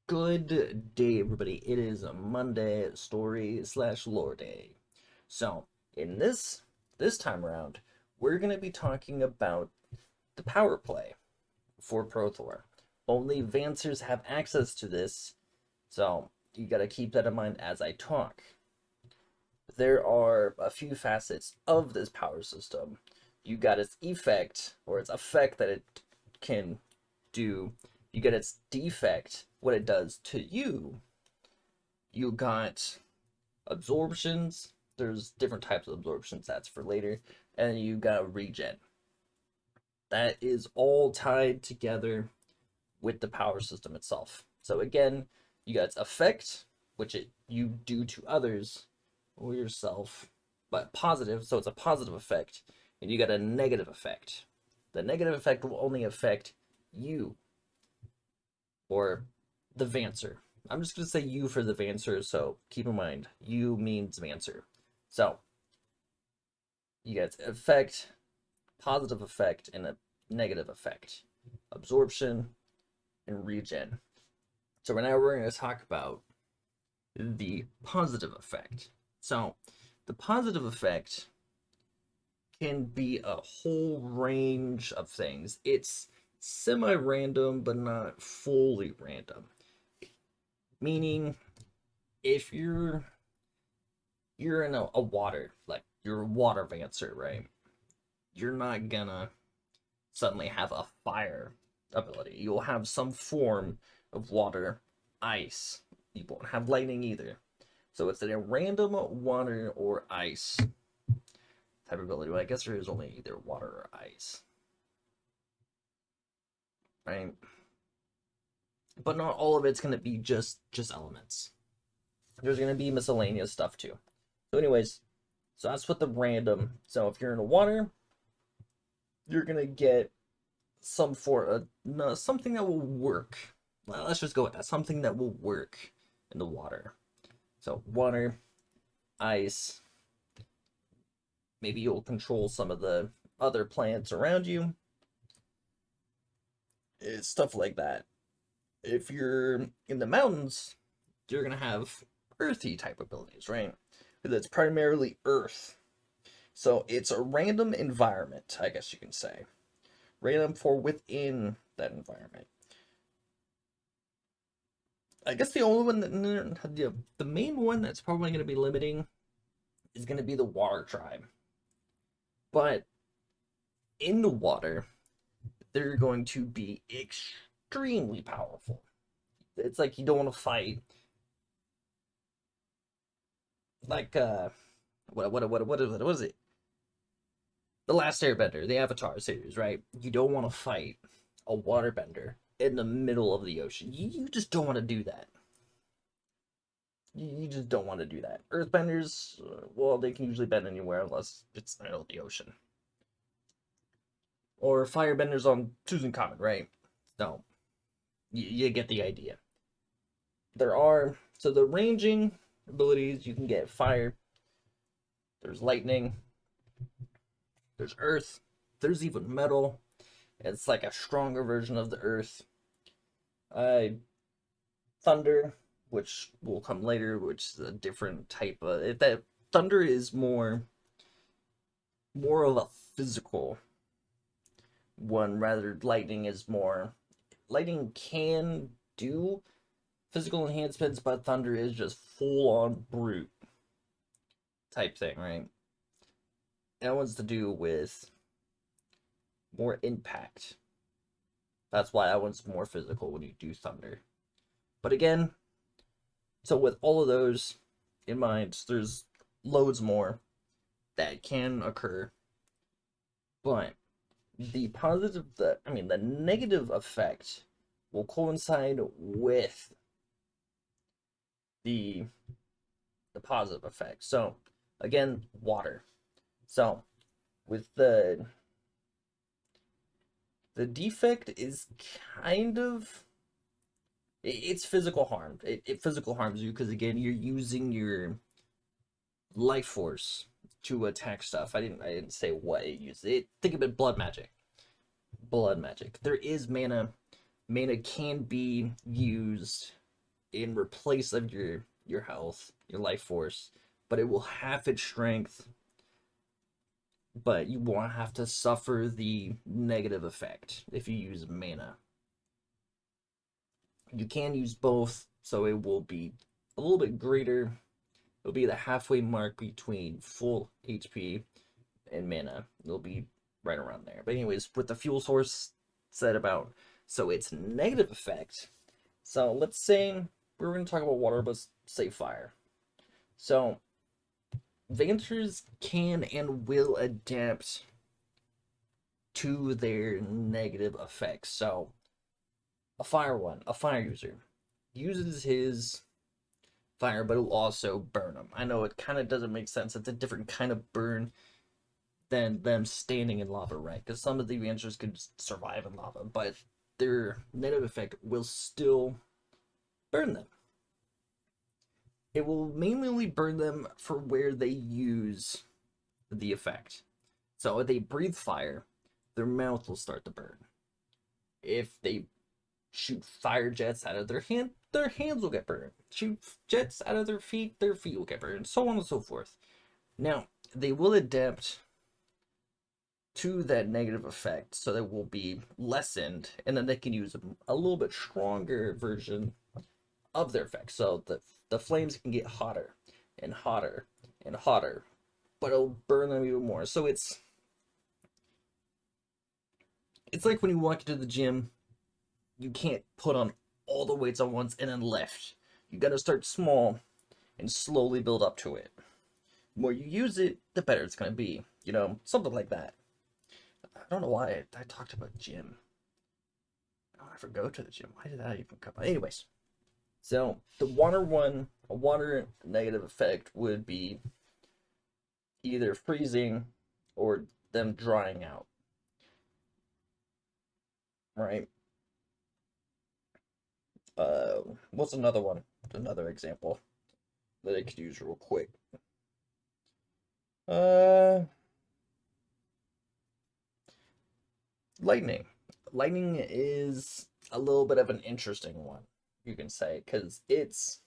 Good day, everybody. It is a Monday story/lore day. So, in this time around, we're gonna be talking about the power play for Prothor. Only Vansirs have access to this, so you gotta keep that in mind as I talk. There are a few facets of this power system. You got its effect, or its effect that it can do. You get its defect, what it does to you. You got absorptions. There's different types of absorptions, that's for later. And you got regen. That is all tied together with the power system itself. So again, you got its effect, which you do to others or yourself, but positive, so it's a positive effect. And you got a negative effect. The negative effect will only affect you, or the Vansir. I'm just going to say you for the Vansir, so keep in mind, you means Vansir. So, you get effect, positive effect, and a negative effect. Absorption and regen. So right now we're going to talk about the positive effect. So, the positive effect can be a whole range of things. It's semi-random, but not fully random. Meaning, if you're in a water, like you're a water Vansir, right? You're not gonna suddenly have a fire ability. You'll have some form of water, ice. You won't have lightning either. So it's a random water or ice type of ability. Well, I guess there is only either water or ice, right? But not all of it's gonna be just elements. There's gonna be miscellaneous stuff too. So, anyways, so that's what the random. So if you're in the water, you're gonna get some for no, something that will work. Well, let's just go with that. Something that will work in the water. So water, ice. Maybe you'll control some of the other plants around you. It's stuff like that. If you're in the mountains, you're gonna have earthy type abilities, right? That's primarily earth. So it's a random environment, I guess you can say. Random for within that environment. I guess the only one that the main one that's probably going to be limiting is going to be the water tribe. But in the water, they're going to be extremely powerful. It's like you don't want to fight like what is it? The Last Airbender, the Avatar series, right? You don't want to fight a waterbender in the middle of the ocean. You just don't want to do that. You just don't want to do that. Earthbenders, well, they can usually bend anywhere unless it's in the middle of the ocean. Or firebenders on Tutankhamun, right? No, you get the idea. There are, so the ranging abilities, you can get fire, there's lightning, there's earth, there's even metal. It's like a stronger version of the earth. Thunder, which will come later, which is a different type of that. Thunder is more of a physical one, rather lightning is more. Lightning can do physical enhancements, but thunder is just full on brute type thing, right? That one's to do with more impact. That's why that one's more physical when you do thunder. But again, so with all of those in mind, there's loads more that can occur. But the the negative effect will coincide with the positive effect. So again, water. So with the defect is kind of, it's physical harm. It physical harms you because again you're using your life force to attack stuff. I didn't say what it uses. Think of it, blood magic. Blood magic. There is mana. Mana can be used in replace of your health, your life force, but it will half its strength, but you won't have to suffer the negative effect if you use mana. You can use both, so it will be a little bit greater. It'll be the halfway mark between full HP and mana. It'll be right around there. But anyways, with the fuel source said about, so it's negative effect. So let's say we're going to talk about water, but say fire. So Vansirs can and will adapt to their negative effects. So a fire user uses his fire, but it'll also burn them. I know it kind of doesn't make sense. It's a different kind of burn than them standing in lava, right? Because some of the Vanshirs could survive in lava, but their negative effect will still burn them. It will mainly burn them for where they use the effect. So if they breathe fire, their mouth will start to burn. If they shoot fire jets out of their hands will get burned. Shoot jets out of their feet will get burned, so on and so forth. Now, they will adapt to that negative effect, so that will be lessened, and then they can use a little bit stronger version of their effect. So the flames can get hotter and hotter and hotter, but it'll burn them even more. So it's like when you walk into the gym, you can't put on all the weights at once and then lift. You gotta start small and slowly build up to it. The more you use it, the better it's gonna be. You know, something like that. I don't know why I talked about gym. Oh, I forgot to go to the gym. Why did that even come up? Anyways, so the a water negative effect would be either freezing or them drying out. Right? What's another one? Another example that I could use real quick. Lightning. Lightning is a little bit of an interesting one, you can say, because it's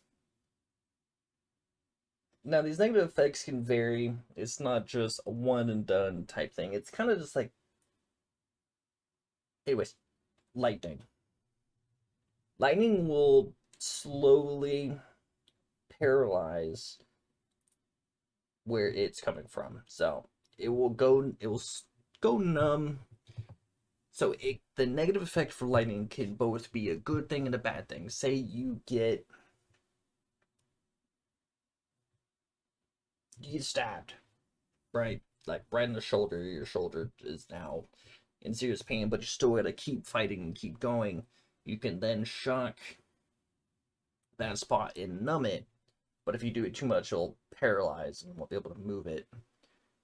now these negative effects can vary. It's not just a one and done type thing. It's kind of just like, anyways, lightning. Lightning will slowly paralyze where it's coming from. So it will go numb. So the negative effect for lightning can both be a good thing and a bad thing. Say you get stabbed, right? Like right in the shoulder. Your shoulder is now in serious pain, but you still gotta keep fighting and keep going. You can then shock that spot and numb it, but if you do it too much, it'll paralyze and won't be able to move it.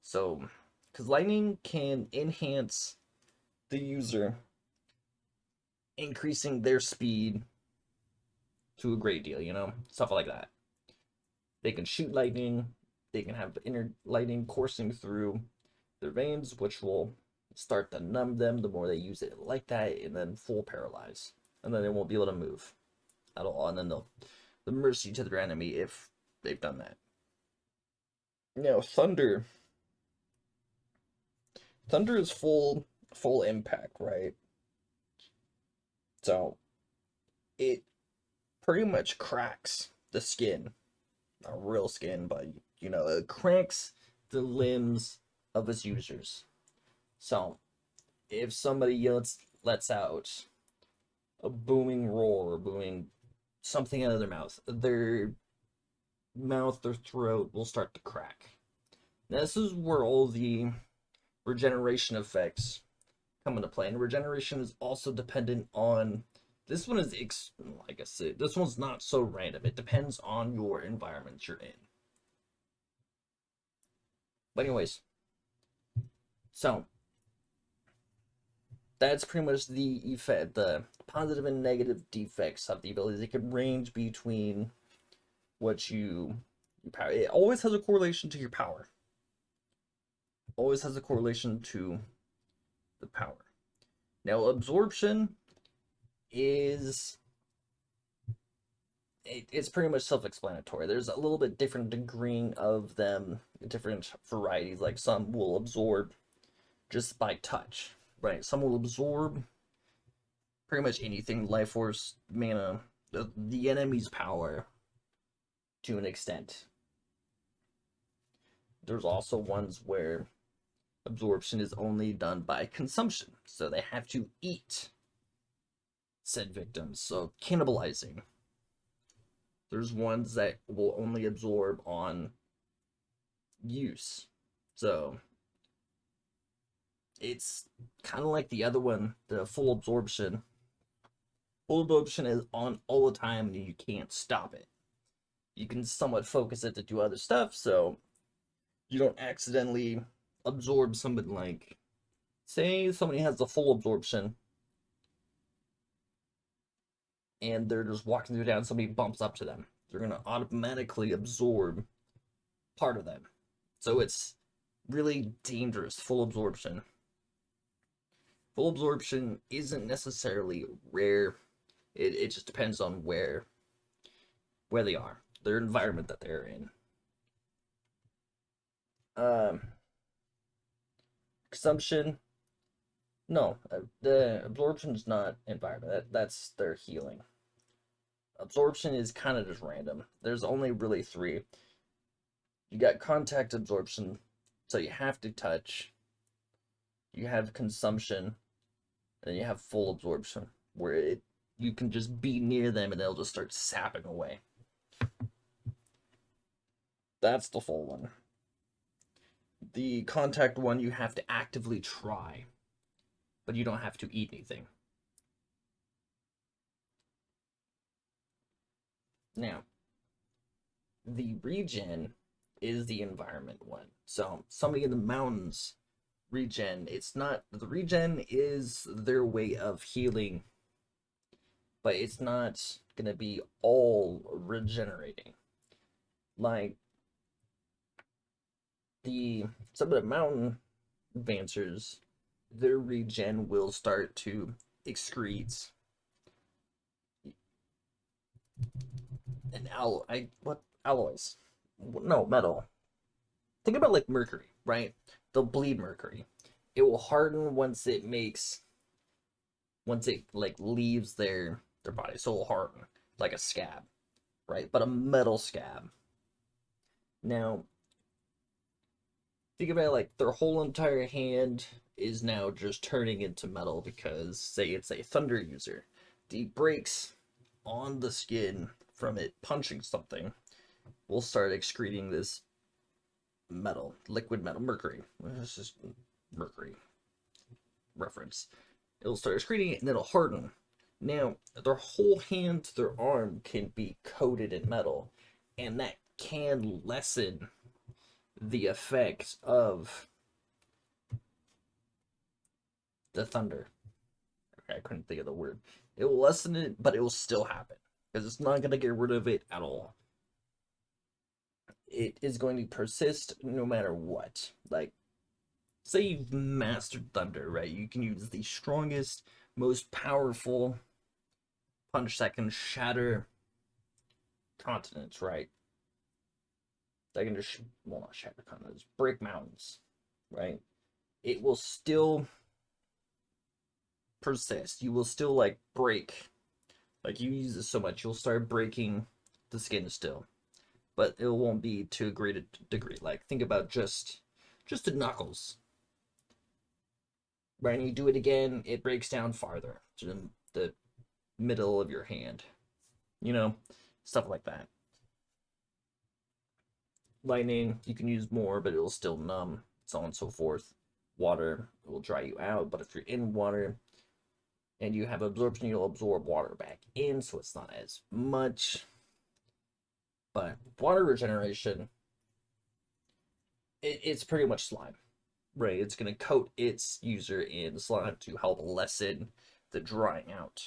So, because lightning can enhance the user, increasing their speed to a great deal, you know, stuff like that. They can shoot lightning, they can have inner lightning coursing through their veins, which will start to numb them the more they use it like that, and then full paralyze. And then they won't be able to move at all, and then they'll the mercy to their enemy if they've done that. Now, thunder is full impact, right? So it pretty much cracks the skin, not real skin, but you know, it cracks the limbs of its users. So if somebody lets out a booming roar, booming something out of their mouth, their throat will start to crack. Now, this is where all the regeneration effects come into play, and regeneration is also dependent on. This one is, like I said, this one's not so random. It depends on your environment you're in. But anyways, so that's pretty much the effect, the positive and negative defects of the abilities. It can range between what you power. It always has a correlation to your power. Always has a correlation to the power. Now, absorption is it's pretty much self-explanatory. There's a little bit different degree of them, different varieties. Like some will absorb just by touch, right? Some will absorb pretty much anything, life force, mana, the enemy's power to an extent. There's also ones where absorption is only done by consumption, so they have to eat said victims, so cannibalizing. There's ones that will only absorb on use, so it's kind of like the other one, the full absorption. Full absorption is on all the time and you can't stop it. You can somewhat focus it to do other stuff, so you don't accidentally absorb somebody. Like, say somebody has the full absorption and they're just walking through town, somebody bumps up to them, they're going to automatically absorb part of them. So it's really dangerous, full absorption. Full absorption isn't necessarily rare. It just depends on where they are, their environment that they're in. Consumption, no, the absorption is not environment. That's their healing. Absorption is kind of just random. There's only really three. You got contact absorption, so you have to touch. You have consumption, and you have full absorption, where you can just be near them and they'll just start sapping away. That's the full one. The contact one, you have to actively try, but you don't have to eat anything. Now, the regen is the environment one. So somebody in the mountains, regen, it's not, the regen is their way of healing, but it's not gonna be all regenerating. Like some of the mountain Vansers, their regen will start to excrete an alloys? No, metal. Think about like mercury, right? They'll bleed mercury. It will harden once it like leaves their body, so it'll harden like a scab, right? But a metal scab. Now, think about it like their whole entire hand is now just turning into metal because, say, it's a thunder user. The breaks on the skin from it punching something will start excreting this metal, liquid metal, mercury. This is mercury reference. It'll start excreting it and it'll harden. Now, their whole hand to their arm can be coated in metal, and that can lessen the effects of the thunder. Okay, I couldn't think of the word. It will lessen it, but it will still happen because it's not going to get rid of it at all. It is going to persist no matter what. Like, say you've mastered thunder, right? You can use the strongest, most powerful punch that can shatter continents, right? That can just, well, not shatter continents, break mountains, right? It will still persist. You will still, like, break. Like, you use it so much, you'll start breaking the skin still. But it won't be to a great degree. Like, think about just the knuckles. Right, and you do it again, it breaks down farther to the middle of your hand. You know, stuff like that. Lightning, you can use more, but it'll still numb, so on and so forth. Water, it will dry you out, but if you're in water and you have absorption, you'll absorb water back in, so it's not as much. But water regeneration, it's pretty much slime, right? It's going to coat its user in slime to help lessen the drying out.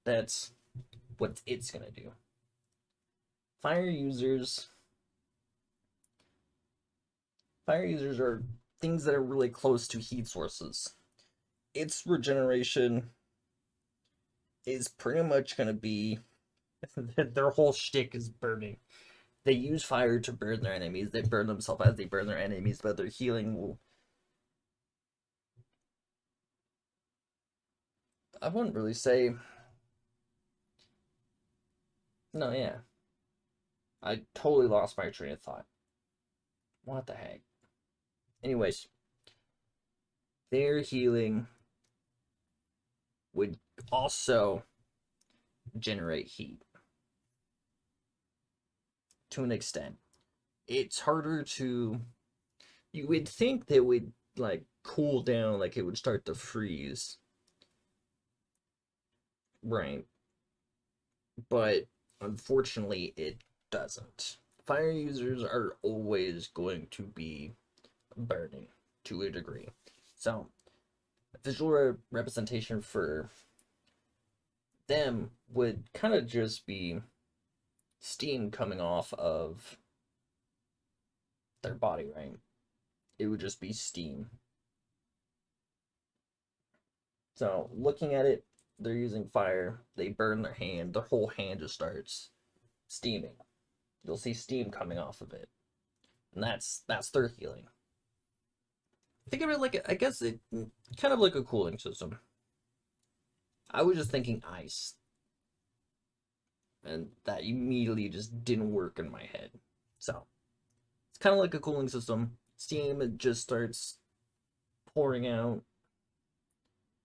That's what it's going to do. Fire users are things that are really close to heat sources. Its regeneration is pretty much going to be Their whole shtick is burning. They use fire to burn their enemies. They burn themselves as they burn their enemies, but their healing will. I wouldn't really say. No, yeah. I totally lost my train of thought. What the heck? Anyways, their healing would also generate heat to an extent. It's harder to. You would think they would like cool down, like it would start to freeze, right? But unfortunately, it doesn't. Fire users are always going to be burning to a degree. So, a visual representation for them would kind of just be steam coming off of their body, right? It would just be steam. So, looking at it, they're using fire, they burn their hand, their whole hand just starts steaming. You'll see steam coming off of it. And that's their healing. Think of it like I guess it kind of like a cooling system. I was just thinking ice, and that immediately just didn't work in my head. So it's kind of like a cooling system. Steam it just starts pouring out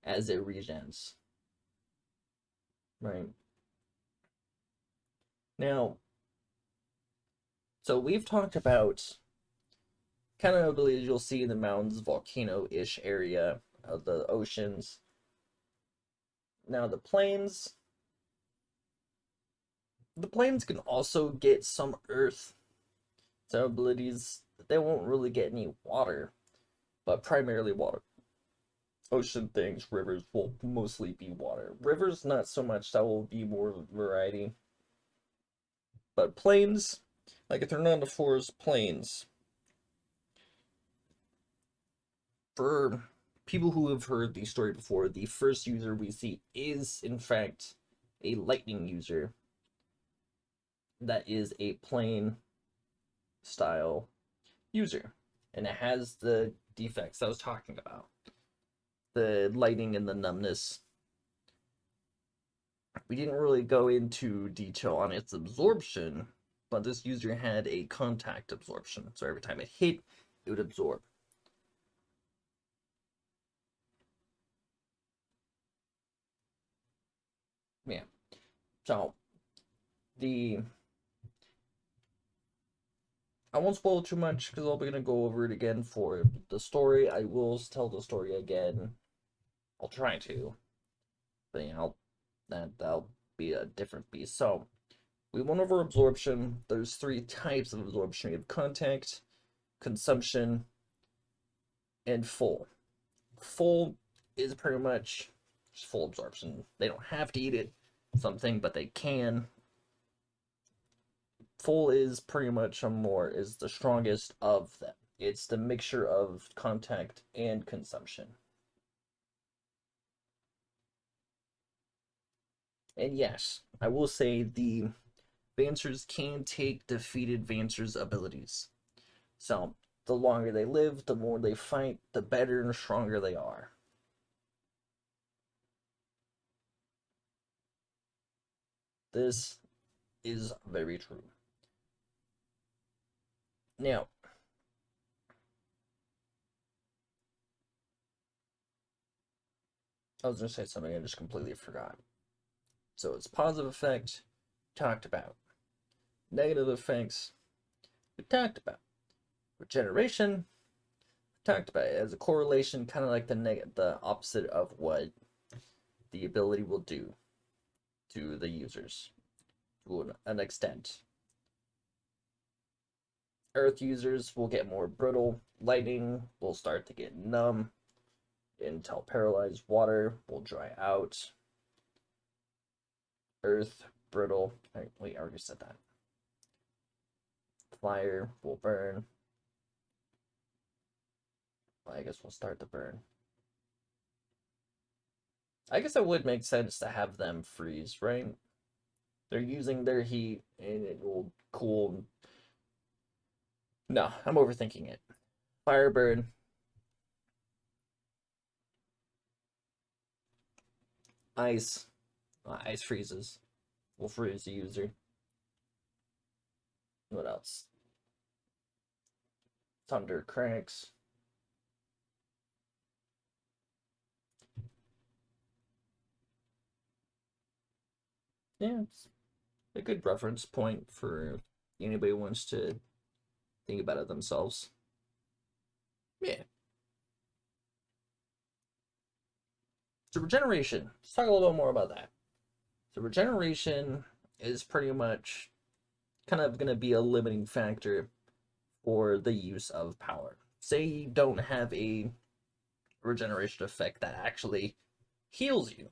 as it regens. Right now, so we've talked about kind of abilities you'll see in the mountains, volcano-ish area of the oceans. Now the plains can also get some earth. So abilities they won't really get any water, but primarily water. Ocean things, rivers will mostly be water. Rivers not so much, that will be more variety. But plains, like if they're not the forest plains, for people who have heard the story before, the first user we see is in fact a lightning user. That is a plain style user. And it has the defects I was talking about. The lightning and the numbness. We didn't really go into detail on its absorption, but this user had a contact absorption. So every time it hit, it would absorb. Yeah. So the I won't spoil too much because I'll be gonna go over it again for the story. I will tell the story again. I'll try to, but you know, that'll be a different beast. So we went over absorption. There's three types of absorption. We have contact, consumption, and full. Full is pretty much just full absorption. They don't have to eat it, something, but they can. Full is pretty much is the strongest of them. It's the mixture of contact and consumption. And yes, I will say the Vansers can take defeated Vansers' abilities. So the longer they live, the more they fight, the better and stronger they are. This is very true. Now, I was going to say something I just completely forgot. So it's positive effect, talked about. Negative effects, we talked about. Regeneration, talked about it as a correlation, kind of like the opposite of what the ability will do to the users to an extent. Earth users will get more brittle. Lightning will start to get numb until paralyzed. Water will dry out. Earth, brittle. Wait, I already said that. Fire will burn. I guess we'll start to burn. I guess it would make sense to have them freeze, right? They're using their heat and it will cool. No, I'm overthinking it. Firebird. Ice. Ice freezes. Will freeze the user. What else? Thunder cracks. Yeah, it's a good reference point for anybody who wants to think about it themselves. Yeah. So regeneration. Let's talk a little bit more about that. So regeneration is pretty much kind of going to be a limiting factor for the use of power. Say you don't have a regeneration effect that actually heals you,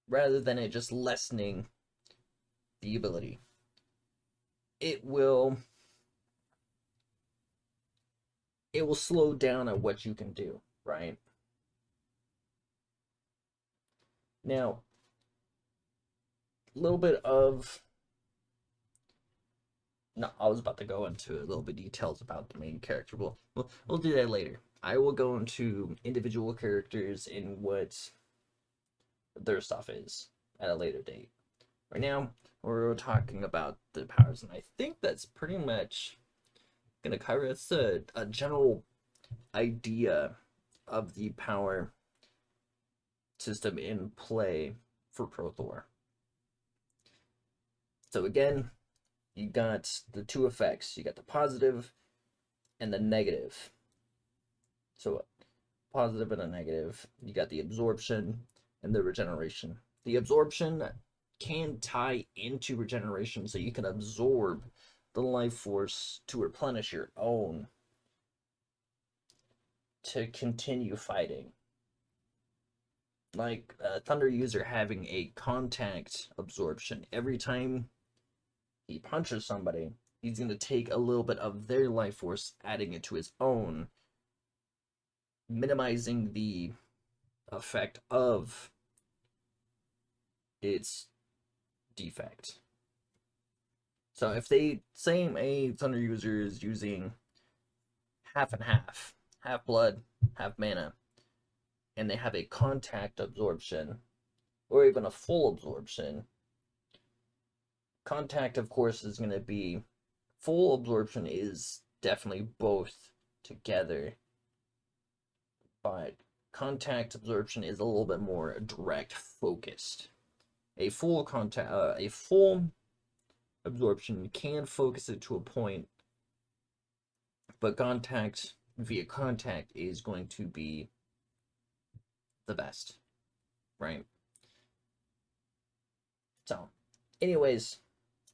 rather than it just lessening the ability. It will slow down at what you can do, right? Now, a little bit of no, I was about to go into a little bit details about the main character. We'll do that later. I will go into individual characters and what their stuff is at a later date. Right now, we're talking about the powers, and I think that's pretty much gonna cover. It's a general idea of the power system in play for Pro Thor. So again, you got the two effects. You got the positive and the negative. So positive and a negative. You got the absorption and the regeneration. The absorption can tie into regeneration, so you can absorb the life force to replenish your own to continue fighting. Like a Thunder user having a contact absorption. Every time he punches somebody, he's going to take a little bit of their life force, adding it to his own, minimizing the effect of its defect. So if they say a Thunder user is using half and half blood, half mana, and they have a contact absorption, or even a full absorption, contact, of course, is going to be full absorption is definitely both together, but contact absorption is a little bit more direct focused. A full absorption can focus it to a point, but contact via contact is going to be the best, right? So, anyways,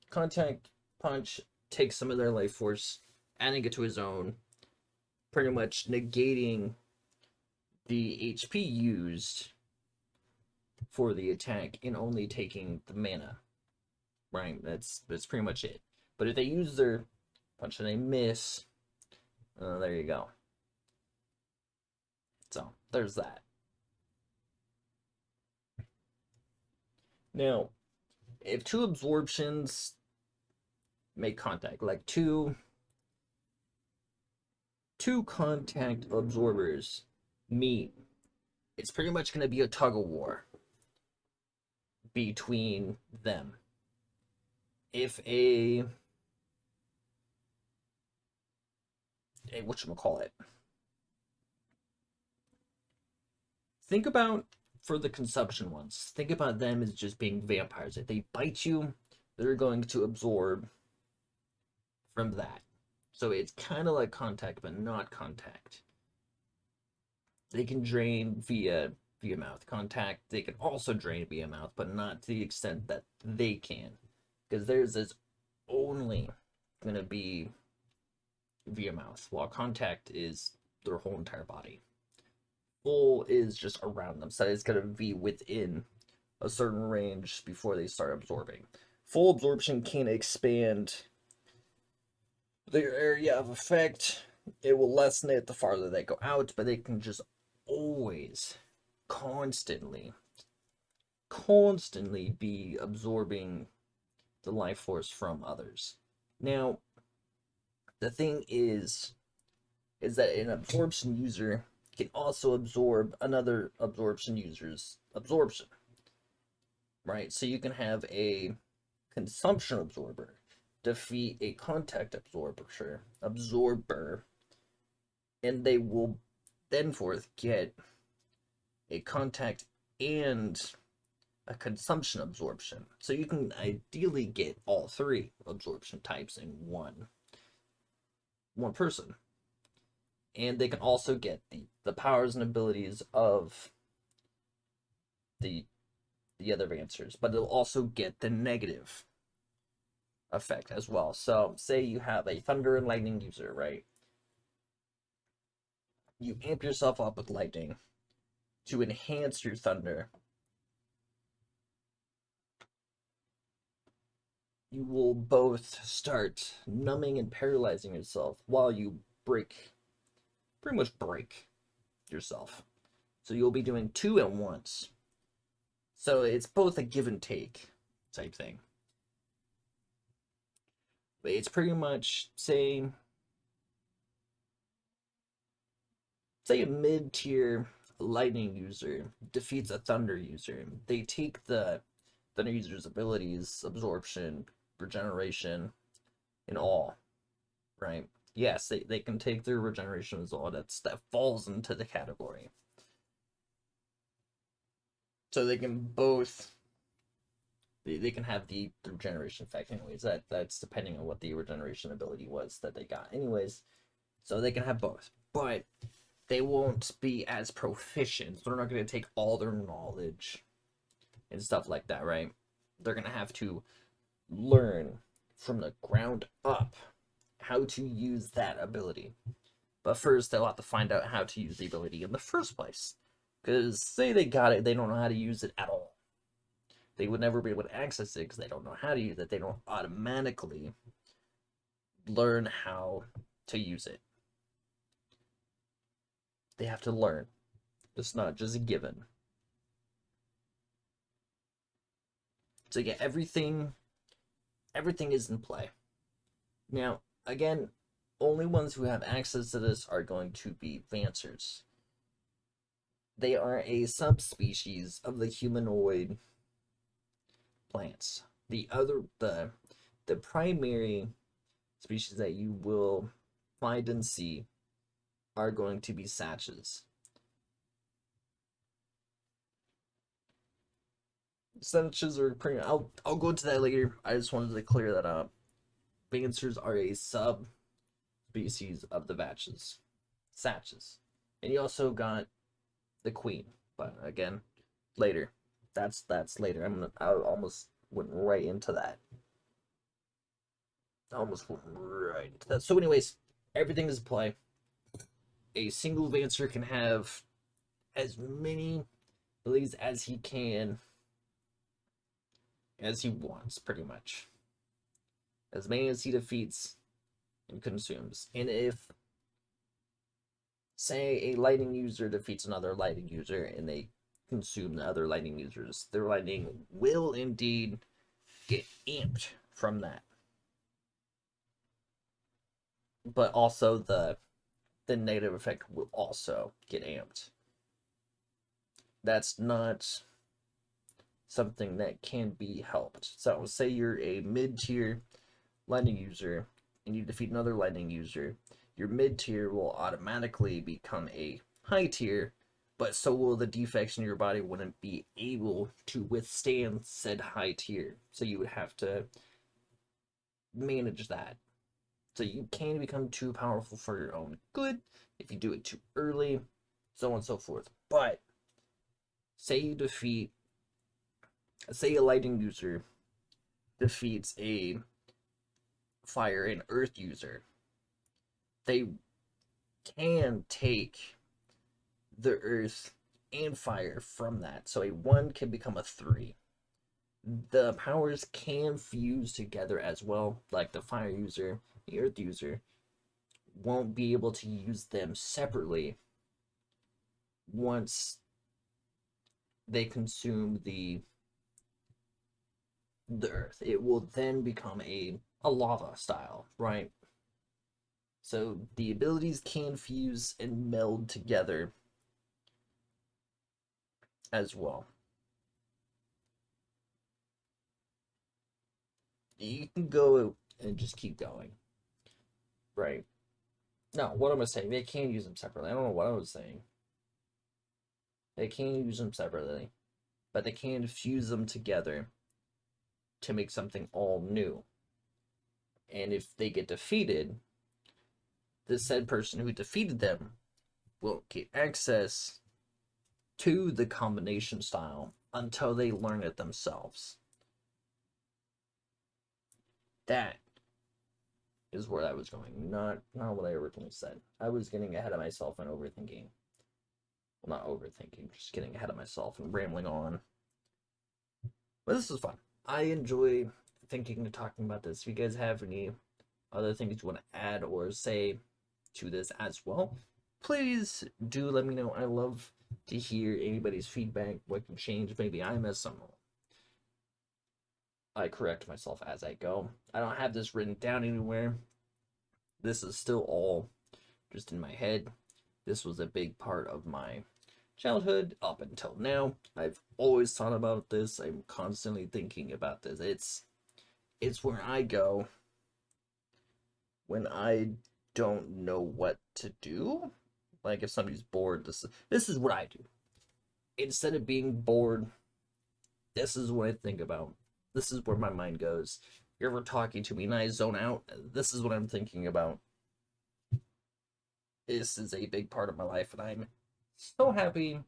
contact punch takes some of their life force, adding it to his own, pretty much negating the HP used for the attack and only taking the mana, right? That's pretty much it. But if they use their punch and they miss, there you go. So there's that. Now, if two absorptions make contact, like two contact absorbers meet, it's pretty much going to be a tug of war between them. If whatchamacallit, think about, for the consumption ones, think about them as just being vampires. If they bite you, they're going to absorb from that. So it's kind of like contact, but not contact. They can drain via mouth. Contact, they can also drain via mouth, but not to the extent that they can. Because theirs is only going to be via mouth, while contact is their whole entire body. Full is just around them, so it's going to be within a certain range before they start absorbing. Full absorption can expand their area of effect. It will lessen it the farther they go out, but they can just always, constantly constantly be absorbing the life force from others. Now, the thing is that an absorption user can also absorb another absorption user's absorption, right? So you can have a consumption absorber defeat a contact absorber, and they will then forth get a contact and a consumption absorption. So you can ideally get all three absorption types in one person. And they can also get the powers and abilities of the other Vansers, but it'll also get the negative effect as well. So say you have a thunder and lightning user, right? You amp yourself up with lightning to enhance your thunder. You will both start numbing and paralyzing yourself while you pretty much break yourself. So you'll be doing two at once. So it's both a give and take type thing. But it's pretty much, say a mid-tier lightning user defeats a thunder user. They take the thunder user's abilities, absorption, regeneration, and all, right? Yes, they can take their regeneration as all. That falls into the category. So they can both, they can have the regeneration effect anyways. That's depending on what the regeneration ability was that they got anyways. So they can have both, but they won't be as proficient. They're not going to take all their knowledge and stuff like that, right? They're going to have to learn from the ground up how to use that ability. But first, they'll have to find out how to use the ability in the first place. Because say they got it, they don't know how to use it at all. They would never be able to access it because they don't know how to use it. They don't automatically learn how to use it. They have to learn. It's not just a given. So yeah, everything is in play. Now, again, only ones who have access to this are going to be Vansers. They are a subspecies of the humanoid plants. The primary species that you will find and see are going to be Satches. Satches are pretty. I'll go into that later. I just wanted to clear that up. Vansers are a subspecies of the Satches, and you also got the Queen. But again, later. That's later. I almost went right into that. So, anyways, everything is in play. A single Vansir can have as many abilities as he wants, pretty much. As many as he defeats and consumes. And if, say, a lightning user defeats another lightning user and they consume the other lightning users, their lightning will indeed get amped from that. But also the negative effect will also get amped. That's not something that can be helped. So say you're a mid-tier lightning user and you defeat another lightning user, your mid-tier will automatically become a high tier, but so will the defects in your body wouldn't be able to withstand said high tier. So you would have to manage that. So you can become too powerful for your own good if you do it too early, so on and so forth. But say a lightning user defeats a fire and earth user, they can take the earth and fire from that. So a 1 can become a 3. The powers can fuse together as well, like the fire user, the earth user won't be able to use them separately once they consume the the Earth. It will then become a lava style, right? So the abilities can fuse and meld together as well. You can go and just keep going, right? No, what am I saying? They can use them separately. I don't know what I was saying. They can use them separately, but they can fuse them together to make something all new. And if they get defeated, the said person who defeated them will get access to the combination style until they learn it themselves. That is where I was going, not what I originally said. I was getting ahead of myself and overthinking. Well, not overthinking, just getting ahead of myself and rambling on. But this is fun. I enjoy thinking and talking about this. If you guys have any other things you want to add or say to this as well, please do let me know. I love to hear anybody's feedback, what can change. Maybe I miss some. I correct myself as I go. I don't have this written down anywhere. This is still all just in my head. This was a big part of my childhood up until now. I've always thought about this. I'm constantly thinking about this. It's where I go when I don't know what to do. Like if somebody's bored, this is what I do. Instead of being bored, this is what I think about. This is where my mind goes. You're ever talking to me and I zone out? This is what I'm thinking about. This is a big part of my life, and I'm so happy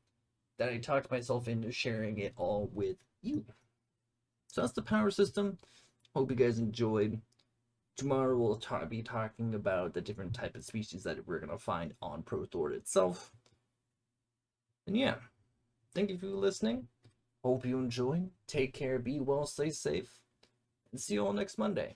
that I talked myself into sharing it all with you. So that's the power system. Hope you guys enjoyed. Tomorrow we'll be talking about the different type of species that we're going to find on Prothor itself. And yeah, thank you for listening. Hope you enjoy. Take care, be well, stay safe, and see you all next Monday.